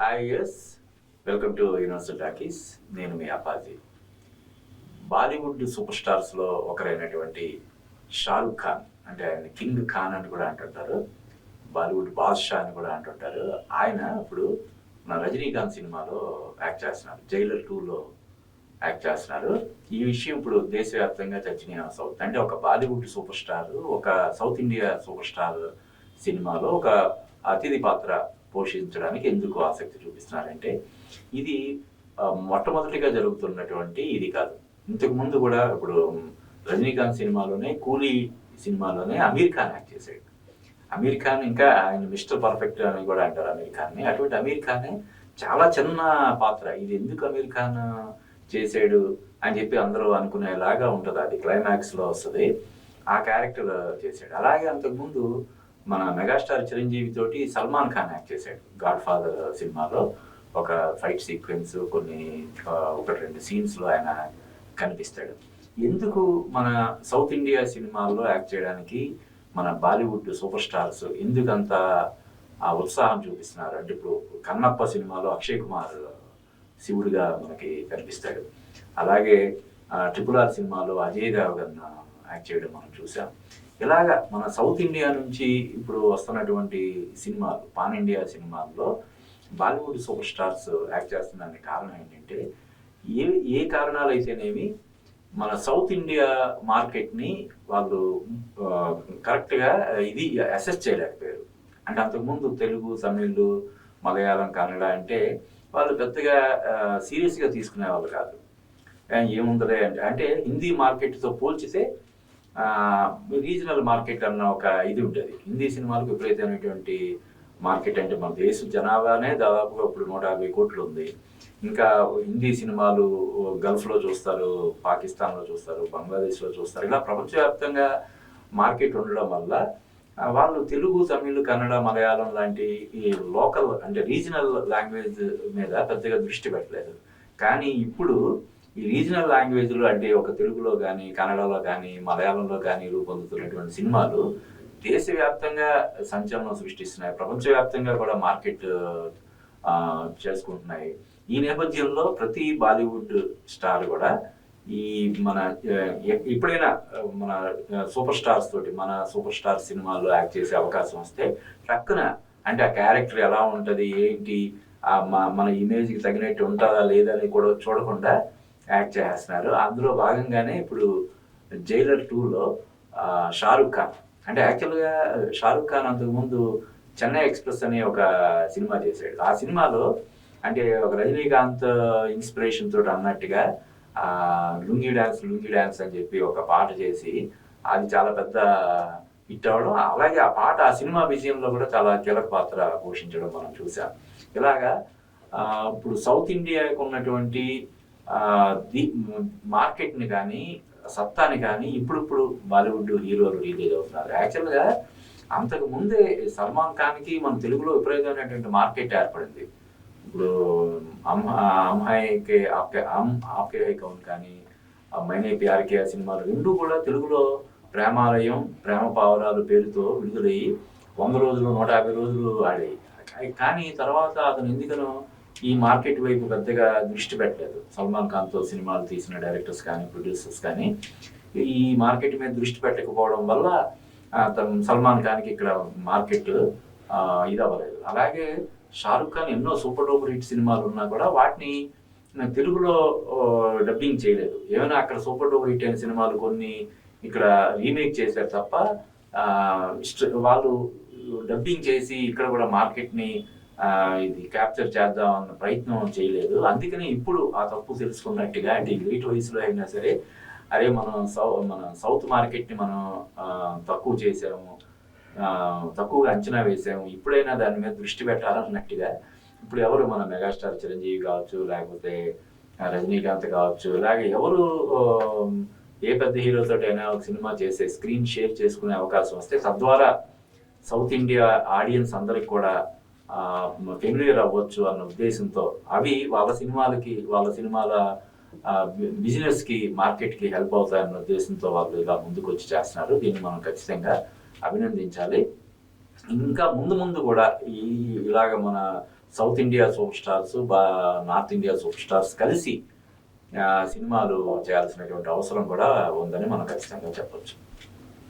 Hi yes, welcome to Universal Talkies. నేను మీ Appaji. Bollywood super స్టార్స్లో ఒకరైనటువంటి షారుఖ్ ఖాన్, అంటే ఆయన కింగ్ ఖాన్ అని కూడా అంటుంటారు, బాలీవుడ్ బాద్షా అని కూడా అంటుంటారు. ఆయన ఇప్పుడు మన రజనీకాంత్ సినిమాలో యాక్ట్ చేస్తున్నారు, జైలర్ 2లో యాక్ట్ చేస్తున్నారు. ఈ విషయం ఇప్పుడు దేశవ్యాప్తంగా చర్చనీయాంశం అవుతుంది. అంటే ఒక బాలీవుడ్ సూపర్ స్టార్ ఒక సౌత్ ఇండియా సూపర్ స్టార్ సినిమాలో ఒక అతిథి పాత్ర పోషించడానికి ఎందుకు ఆసక్తి చూపిస్తున్నారంటే, ఇది మొట్టమొదటిగా జరుగుతున్నటువంటి ఇది కాదు. ఇంతకు ముందు కూడా ఇప్పుడు రజనీకాంత్ సినిమాలోనే, కూలీ సినిమాలోనే అమీర్ ఖాన్ యాక్ట్ చేశాడు. అమీర్ ఖాన్, ఇంకా ఆయన మిస్టర్ పర్ఫెక్ట్ అని కూడా అంటారు అమీర్ ఖాన్ని. అటువంటి అమీర్ ఖానే చాలా చిన్న పాత్ర, ఇది ఎందుకు అమీర్ ఖాన్ చేసాడు అని చెప్పి అందరూ అనుకునేలాగా ఉంటుంది. అది క్లైమాక్స్లో వస్తుంది. ఆ క్యారెక్టర్ చేశాడు. అలాగే అంతకుముందు మన మెగాస్టార్ చిరంజీవి తోటి సల్మాన్ ఖాన్ యాక్ట్ చేశాడు గాడ్ ఫాదర్ సినిమాలో. ఒక ఫైట్ సీక్వెన్స్, కొన్ని ఒకటి రెండు సీన్స్లో ఆయన కనిపిస్తాడు. ఎందుకు మన సౌత్ ఇండియా సినిమాల్లో యాక్ట్ చేయడానికి మన బాలీవుడ్ సూపర్ స్టార్స్ ఎందుకంత ఉత్సాహం చూపిస్తున్నారు అంటే, ఇప్పుడు కన్నప్ప సినిమాలో అక్షయ్ కుమార్ శివుడిగా మనకి కనిపిస్తాడు. అలాగే RRR సినిమాలో అజయ్ దేవగన్ యాక్ట్ చేయడం మనం చూసాం. ఇలాగా మన సౌత్ ఇండియా నుంచి ఇప్పుడు వస్తున్నటువంటి సినిమాలు, పాన్ ఇండియా సినిమాల్లో బాలీవుడ్ సూపర్ స్టార్స్ యాక్ట్ చేస్తున్నదానికి కారణం ఏంటంటే, ఏ కారణాలు అయితేనేమి మన సౌత్ ఇండియా మార్కెట్ని వాళ్ళు కరెక్ట్గా ఇది అసెస్ చేయలేకపోయారు. అంటే అంతకుముందు తెలుగు, తమిళ్, మలయాళం, కన్నడ అంటే వాళ్ళు పెద్దగా సీరియస్గా తీసుకునే వాళ్ళు కాదు. ఏముందలే అంటే హిందీ మార్కెట్తో పోల్చితే రీజనల్ మార్కెట్ అన్న ఒక ఇది ఉంటుంది. హిందీ సినిమాలకు విపరీతమైనటువంటి మార్కెట్. అంటే మన దేశ జనాభానే దాదాపుగా ఇప్పుడు 150 కోట్లు ఉంది. ఇంకా హిందీ సినిమాలు గల్ఫ్లో చూస్తారు, పాకిస్తాన్లో చూస్తారు, బంగ్లాదేశ్లో చూస్తారు. ఇలా ప్రపంచవ్యాప్తంగా మార్కెట్ ఉండడం వల్ల వాళ్ళు తెలుగు, తమిళ్, కన్నడ, మలయాళం లాంటి ఈ లోకల్ అంటే రీజనల్ లాంగ్వేజ్ మీద పెద్దగా దృష్టి పెట్టలేదు. కానీ ఇప్పుడు ఈ రీజనల్ లాంగ్వేజ్లు అంటే ఒక తెలుగులో కానీ, కన్నడలో కానీ, మలయాళంలో కానీ రూపొందుతున్నటువంటి సినిమాలు దేశవ్యాప్తంగా సంచలనం సృష్టిస్తున్నాయి. ప్రపంచవ్యాప్తంగా కూడా మార్కెట్ చేసుకుంటున్నాయి. ఈ నేపథ్యంలో ప్రతి బాలీవుడ్ స్టార్ కూడా ఈ మన ఎప్పుడైనా మన సూపర్ స్టార్స్ తోటి, మన సూపర్ స్టార్ సినిమాల్లో యాక్ట్ చేసే అవకాశం వస్తే టక్కున అంటే ఆ క్యారెక్టర్ ఎలా ఉంటుంది, ఏంటి, మన ఇమేజ్కి తగినట్టు ఉంటుందా లేదా అని కూడా చూడకుండా యాక్ట్ చేస్తున్నారు. అందులో భాగంగానే ఇప్పుడు జైలర్ 2లో షారుఖ్ ఖాన్, అంటే యాక్చువల్గా షారుఖ్ ఖాన్ అంతకుముందు చెన్నై ఎక్స్ప్రెస్ అనే ఒక సినిమా చేశాడు. ఆ సినిమాలో అంటే ఒక రజనీకాంత్ ఇన్స్పిరేషన్ తోటి అన్నట్టుగా లుంగీ డ్యాన్స్ అని చెప్పి ఒక పాట చేసి అది చాలా పెద్ద హిట్ అవ్వడం, అలాగే ఆ పాట ఆ సినిమా విజయంలో కూడా చాలా కీలక పాత్ర పోషించడం మనం చూసాం. ఇలాగా ఇప్పుడు సౌత్ ఇండియాకు ఉన్నటువంటి మార్కెట్ని కానీ, సత్తాని కానీ ఇప్పుడు బాలీవుడ్ హీరోలు రిలీజ్ అవుతున్నారు. యాక్చువల్గా అంతకు ముందే సల్మాన్ ఖాన్కి మన తెలుగులో విపరీతమైనటువంటి మార్కెట్ ఏర్పడింది. ఇప్పుడు ఆప్కే హై కౌన్ కానీ, మైనే ప్యార్ కియా సినిమాలు రెండు కూడా తెలుగులో ప్రేమాలయం, ప్రేమ పావురాలు పేరుతో విడుదలయ్యి 100 రోజులు, 150 రోజులు ఆడాయి. కానీ తర్వాత అతను ఎందుకనో ఈ మార్కెట్ వైపు పెద్దగా దృష్టి పెట్టలేదు. సల్మాన్ ఖాన్తో సినిమాలు తీసిన డైరెక్టర్స్ కానీ, ప్రొడ్యూసర్స్ కానీ ఈ మార్కెట్ మీద దృష్టి పెట్టకపోవడం వల్ల సల్మాన్ ఖాన్కి ఇక్కడ మార్కెట్ ఇది అవ్వలేదు. అలాగే షారుఖ్ ఖాన్ ఎన్నో సూపర్ డూపర్ హిట్ సినిమాలు ఉన్నా కూడా వాటిని తెలుగులో డబ్బింగ్ చేయలేదు. ఏమైనా అక్కడ సూపర్ డూపర్ హిట్ అయిన సినిమాలు కొన్ని ఇక్కడ రీమేక్ చేశారు తప్ప వాళ్ళు డబ్బింగ్ చేసి ఇక్కడ కూడా మార్కెట్ని ఇది క్యాప్చర్ చేద్దాం అన్న ప్రయత్నం చేయలేదు. అందుకని ఇప్పుడు ఆ తప్పు తెలుసుకున్నట్టుగా, అంటే లేట్ వయసులో అయినా సరే, అరే మన సౌత్ మార్కెట్ని మనం తక్కువ చేసాము, తక్కువగా అంచనా వేసాము, ఇప్పుడైనా దాని మీద దృష్టి పెట్టాలన్నట్టుగా ఇప్పుడు ఎవరు మన మెగాస్టార్ చిరంజీవి కావచ్చు, లేకపోతే రజనీకాంత్ కావచ్చు, ఇలాగే ఎవరు ఏ పెద్ద హీరోతో అయినా ఒక సినిమా చేసే స్క్రీన్ షేర్ చేసుకునే అవకాశం వస్తే తద్వారా సౌత్ ఇండియా ఆడియన్స్ అందరికి కూడా ఫెమిలియర్ అవ్వచ్చు అన్న ఉద్దేశంతో అవి వాళ్ళ సినిమాల బిజినెస్కి, మార్కెట్కి హెల్ప్ అవుతాయన్న ఉద్దేశంతో వాళ్ళు ఇలా ముందుకు వచ్చి చేస్తున్నారు. దీన్ని మనం ఖచ్చితంగా అభినందించాలి. ఇంకా ముందు కూడా ఇలాగ మన south India super stars north India super stars కలిసి సినిమాలు చేయాల్సినటువంటి అవసరం కూడా ఉందని మనం ఖచ్చితంగా చెప్పొచ్చు.